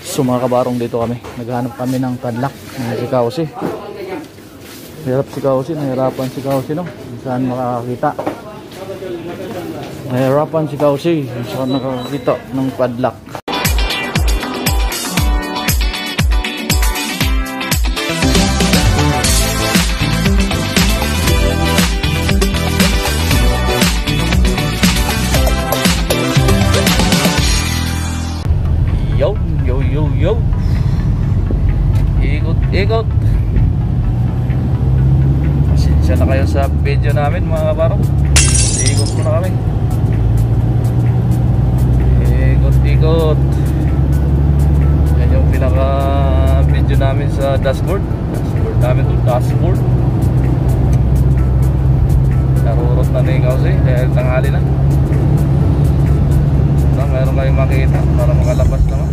So mga kabarong, dito kami. Naghahanap kami ng padlock ng si Kausi. Hirap si Kausi, nahirapan si Kausi, no? Saan makakakita? Nahirapan si Kausi, saan nakakakita ng padlock? Yo, ikot. Pasensya na kayo sa video namin mga kabarong. Ikot muna kami. Ikot. Yan yung pinaka video namin sa dashboard namin to, dashboard. Narurot na rin kasi dahil tanghali na. Meron kayong makita para makalabas naman.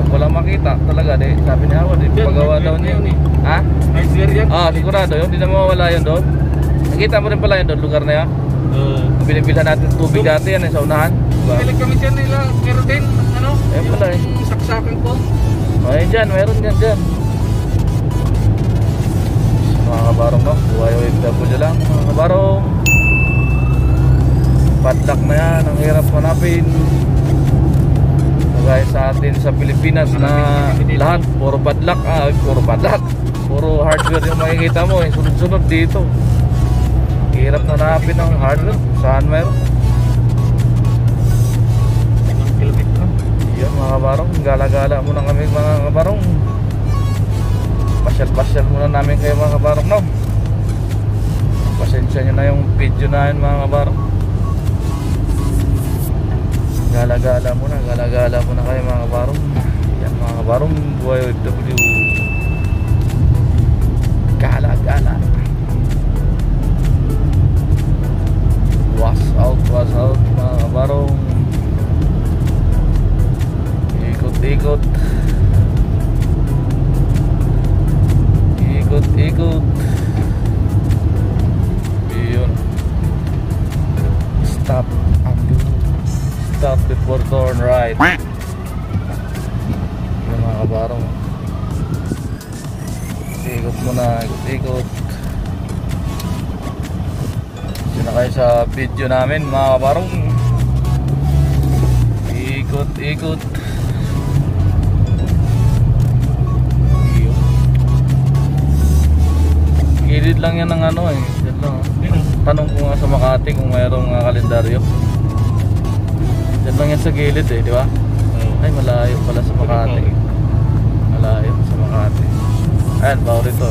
Wala makita talaga, sabi ni Howard, pagawa daw niya yun. Ha? Sigurado yun, hindi na mawawala yun doon. Nakita mo rin pala yun doon, lugar na yan. Pinipilan natin tubig dati yan sa unahan. Pilig kami dyan nila, meron din, ayun pala saksakan ko. Ayun dyan, meron dyan. Mga kabarong, no? Buhay OFW lang, mga kabarong. Padlock na yan, ang hirap manapin. Guys, sa atin sa Pilipinas na lahat puro padlock, puro hardware yung makikita mo, sunod-sunod dito. Hirap na napin ng hardware. Saan meron? Yan mga kabarong, gala-gala muna kami mga kabarong. Pasyal-pasyal muna namin kayo mga kabarong, no? Pasensya nyo na yung video na yun mga kabarong. Gala-gala muna kayo mga kabarong. Yan mga kabarong, buhay OFW. Gala-gala. Was out mga kabarong. Ikot. Yun. Stop before turn right. Yung mga kabarong, ikot muna. Yun na kayo sa video namin mga kabarong. Ikot. Gilid lang yan ng tanong ko nga sa Makati kung mayroong kalendaryo. Yan lang yan sa gilid di ba? Ay, malayo pala sa Makati. Ayan, bago rito.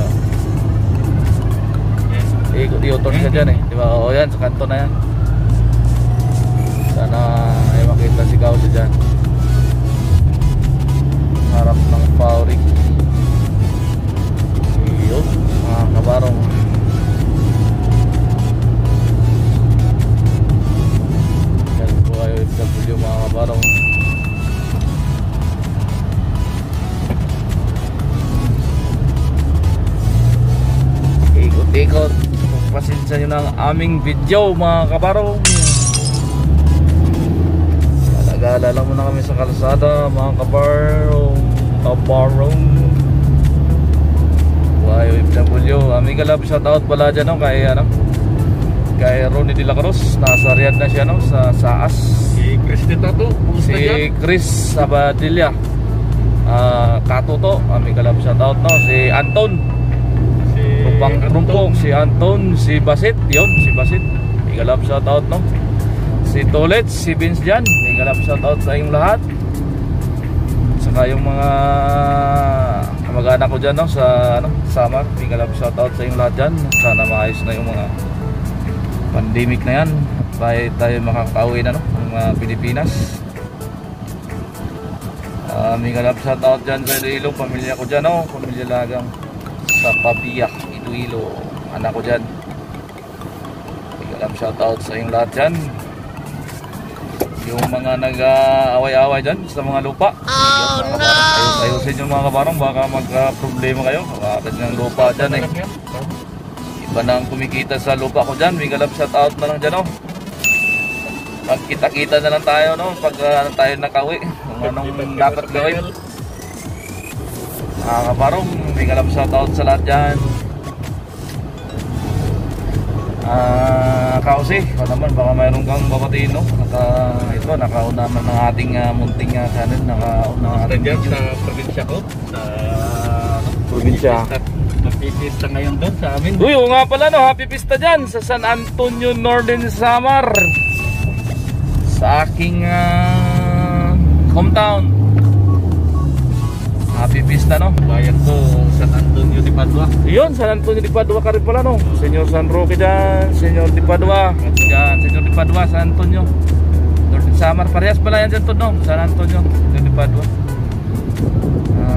I-turn ka dyan di ba? Oo yan, sa kanto na yan. Sana ay makita si Kausi dyan. Harap ng Paurik. Yun, mga kabarong. OFW mga kabarong. Ikot. Pasensya nyo ng aming video mga kabarong. Gala-gala lang muna kami sa kalsada mga kabarong. OFW. Aming galap, shoutout pala dyan kay Ronnie De La Cruz. Nasa Riyadh na siya sa SAAS. Si Chris Sabadilla, Katuto, may kalab shoutout si Anton, si Rumpong, si Anton, si Basit, may kalab shoutout si Tolet, si Vince Jan, may kalab shoutout sa inyong lahat. Saka yung mga kamag-anak ko dyan sa Samar, may kalab shoutout sa inyong lahat dyan. Sana maayos na yung mga pandemic na yan, tayo makakauwi na ng Pilipinas. May galap shoutout dyan sa Iloilo, pamilya ko dyan pamilya Lagang sa Pabiak, Iloilo, anak ko dyan. May galap shoutout sa inyong lahat dyan. Yung mga nag-away-away dyan sa mga lupa, ayusin yung mga kabarong, baka magka-problema kayo kasi ng lupa dyan iba nang kumikita sa lupa ko dyan. May galap shoutout na lang dyan Magkita-kita na lang tayo, no? Pag tayo nakauwi. Kung anong dapat gawin. Mga kabarong, may kalab shoutout sa lahat dyan. Kausi, naman baka mayroon kang babatiin, no? Ito, nakauna naman ng ating munting kanan. Nakauna ng ating dyan sa probinsya ko. Sa probinsya. Magpipista ngayon doon sa amin. Uy, oo nga pala, no? Happy Pista dyan sa San Antonio, Northern Samar. Sa aking hometown. Happy Pista, no? Bayan ko, San Antonio de Padua. Yun, San Antonio de Padua ka rin pala, no? Senyor San Roque dyan, Senyor de Padua. Dyan, Senyor de Padua, San Antonio. Northern Samar, parehas pala yan dyan to, no? San Antonio, Senyor de Padua.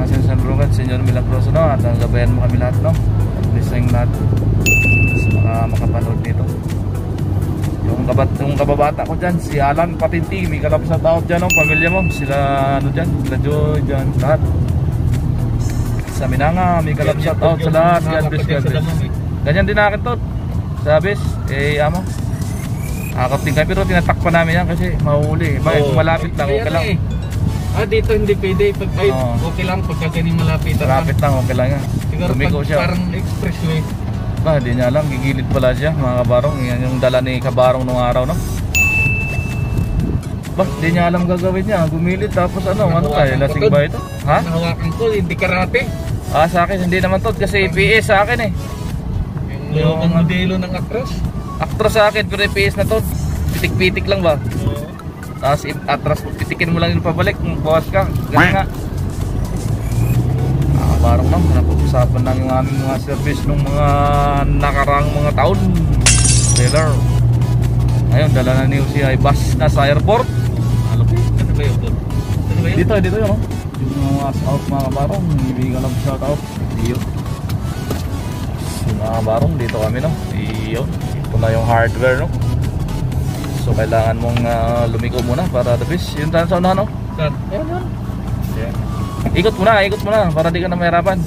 Senyor San Roque, Senyor Milagroso, no? At gabayan mo kami lahat, no? At least na yung lahat. Makapanood dito. Yung kababata ko dyan, si Alan Patinti, may kalap sa tao dyan, no? Pamilya mo, sila ano dyan, sila Joy dyan, lahat. Sa Minanga, may kalap sa tao sa lahat. God bless, God bless. Ganyan din akin to. Sabis, amo. Akap din kami, pero tinatakpan namin yan kasi mahuli. Bakit? Kung malapit lang, okay lang. Dito hindi pwede. Pag okay lang, pagka ganyan malapit. Malapit lang, okay lang yan. Siguro pag parang expressway. Di niya alam, gigilid pala siya, mga kabarong. Yan yung dala ni Kabarong nung araw, no? Di niya alam gagawin niya, gumilid tapos ano tayo, lasing ba ito? Ha? Nahawakan ko, hindi karate. Sa akin, hindi naman to, kasi PS sa akin eh. Yung modelo ng actros? Actros sa akin, pero PS na to. Pitik-pitik lang ba? Tapos atras, pitikin mo lang yung pabalik, bawas ka, ganun nga. Parang lang, napag-usapan lang yung aming mga service nung mga nakarang mga taon. Trailer. Ngayon, dala na niyo siya ay bus na sa airport. Ano ba yun? Dito yun, no? Yung mga out mga kabarong, ibigay ka lang shout out. Iyo. Yung mga kabarong, dito kami, no? Iyo. Ito na yung hardware, no? So, kailangan mong lumiko muna para the best. Yung tayo sa unahan, no? Saan? Ayan. Ikot mo na para di ka na mahirapan.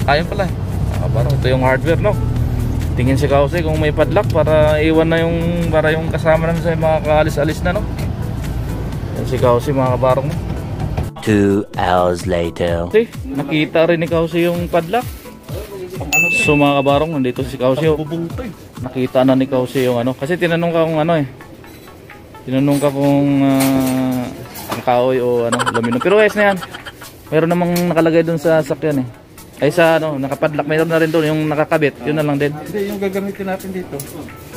Ayun pala. Kabarong, ito yung hardware, no? Tingin si Kausi kung may padlock para iwan na yung para yung kasama namin sa mga kaalis-alis na, no? Yan si Kausi, mga kabarong, no? 2 hours later. Nakita rin ni Kausi yung padlock. So mga kabarong, nandito si Kausi. Nakita na ni Kausi yung ano. Kasi tinanong ka kung ano eh. Tinanong ka kung kahoy o ano, aluminum. Pero ayos na yan. Meron namang nakalagay dun sa sakyan eh. Ay sa ano, nakapadlock. Meron na rin doon yung nakakabit. Yun na lang din. Hindi, yung gagamitin natin dito.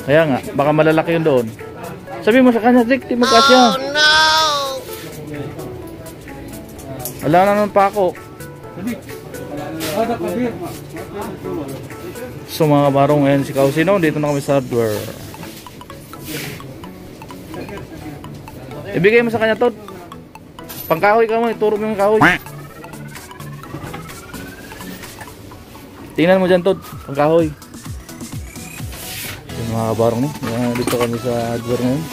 Kaya nga, baka malalaki yun doon. Sabi mo sa kanya, Rick, di magkasya. Oh no! Wala na naman pa ako. So mga kabarong, ngayon si Kausi, no? Dito na kami sa hardware. Ibigay mo sa kanya, Todd. Pangkahoy ka mo, ituro mo yung kahoy. Tingnan mo dyan, Todd. Pangkahoy. So mga kabarong, dito kami sa hardware ngayon.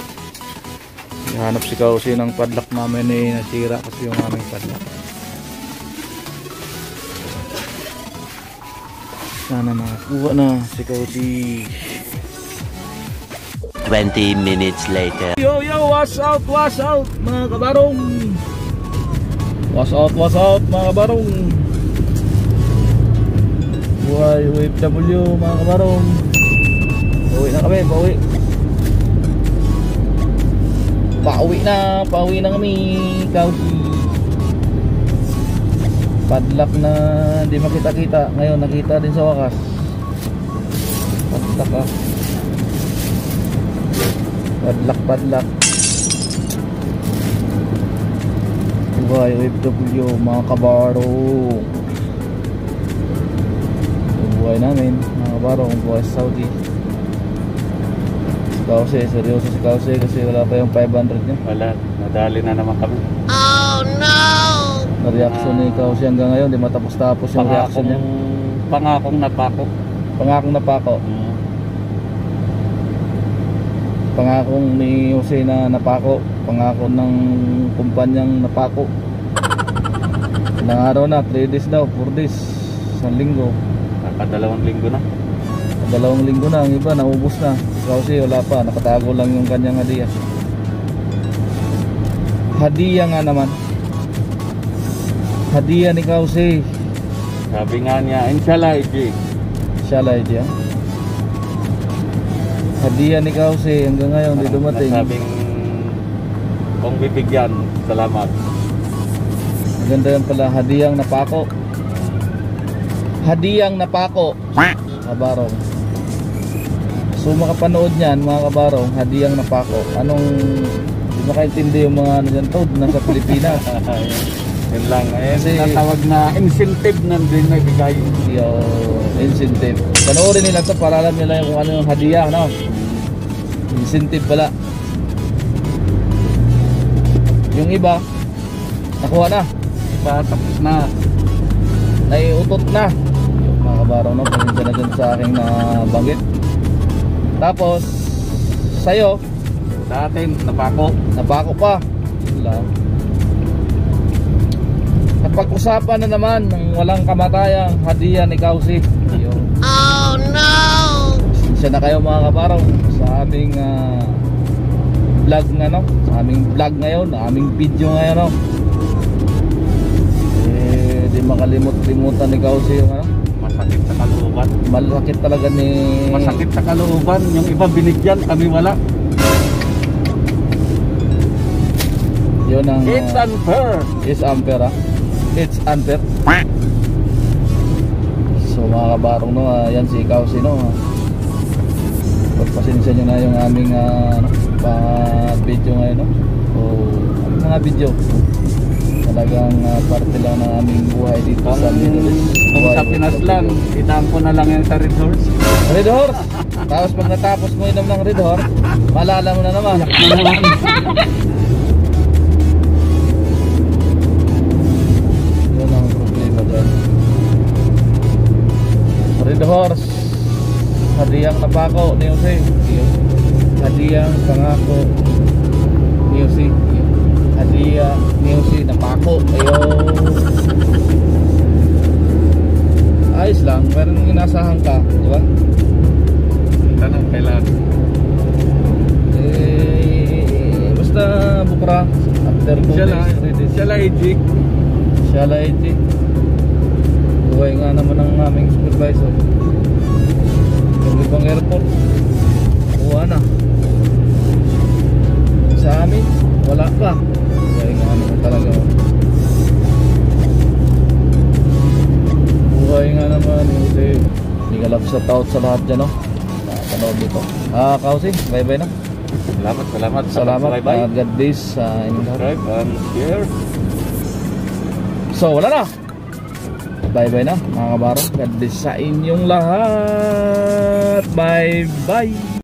Hanap si Kausi ng padlock namin eh, nasira kasi yung aming padlock. Sana makakuha na si Kausi. 20 minutes later. Yo, wash out mga kabarong. Wash out mga kabarong. Buhay OFW mga kabarong. Pauwi na kami, pauwi. Pauwi na kami, Kausi. Padlock na di makita-kita. Ngayon nakita din sa wakas. Padlock padlock. Buhay OFW mga kabarong. Buhay namin mga kabarong, buhay sa Saudi. Kausi, seryoso si Kausi kasi wala pa yung 500 niya. Wala, nadali na naman kami. Oh no! Na-reaction ni Kausi hanggang ngayon, di matapos-tapos yung reaction niya. Pangakong napako. Pangakong ni Jose na napako. Pangako ng kumpanyang napako. Ilang araw na, 3 days daw, 4 days, 1 linggo. Nakadalawang linggo na. 2 linggo na, ang iba naubos na. Kasi wala pa, nakatago lang yung kanyang hadiah. Hadiah nga naman. Hadiah ni Kausi. Sabi nga niya, inshallah, Iji. Inshallah idea. Hadiah ni Kausi hanggang ngayon di dumating. Nasabing kung bibigyan, salamat. Maganda yan pala, hadiyang napako. Hadiyang napako. Kabarong. So makapanood niyan mga kabarong, hadiyang napako. Anong di makaintindi yung mga ano dyan to, nasa Pilipinas. Yun lang. Kasi- Natawag na incentive na din na ibigay. Yung incentive. Panoorin nila to para alam nila kung ano yung hadiah, no? Incentive pala. Yung iba, nakuha na. Iba, tapos na. Naiutot na. Mga kabarong, no? Pasensya na dyan sa aking nabanggit. Tapos, sa'yo, Sa atin, napako. napako pa. Wala. At pag-usapan na naman ng walang kamatayang hadiah ni Kausi. Oh no! Pasensya na kayo mga kabarong sa aming vlog nga, no? Sa aming vlog ngayon, aming video ngayon, no? Di makalimot-limutan ni Kausi yung ano? Masakit sa kalooban. Malakit talaga ni... Masakit sa kalooban. Yung iba binigyan, kami wala. Yun ang... It's unfair. It's unfair, ha? It's unfair. So mga kabarong, no? Yan si Kausi, no? Pagpasensya nyo na yung aming video ngayon, no? So, aming mga video talagang parte lang ng aming buhay dito sa Middle East. Kung sa Pinas lang, itaan ko na lang yan sa Red Horse. Red Horse! Tapos pag natapos mo inom ng Red Horse, malala mo na naman. Yun ang problema dyan. Red Horse, hadiyang napako ni Jose. Hadiyang pangako ni Jose. Hadiah ni Jose napako. Ayun. Ayos lang, meron inasahan ka, di ba? Tanong kailan. Basta bukra after 2 days, 3 days. Inshallah, Iji. Inshallah iti. Buhay nga naman ng aming supervisor. Yung ibang airport, kuha na. Sa amin, wala pa. Buhay nga naman talaga. Buhay nga naman. Kasi hindi ka love shout out sa lahat dyan, no? Nakapanood dito. Kausi, bye bye na. Salamat. Salamat. Bye-bye. God bless sa inyong lahat. Subscribe and share. So wala na. Bye bye na mga kabarong. God bless sa inyong lahat. Bye bye.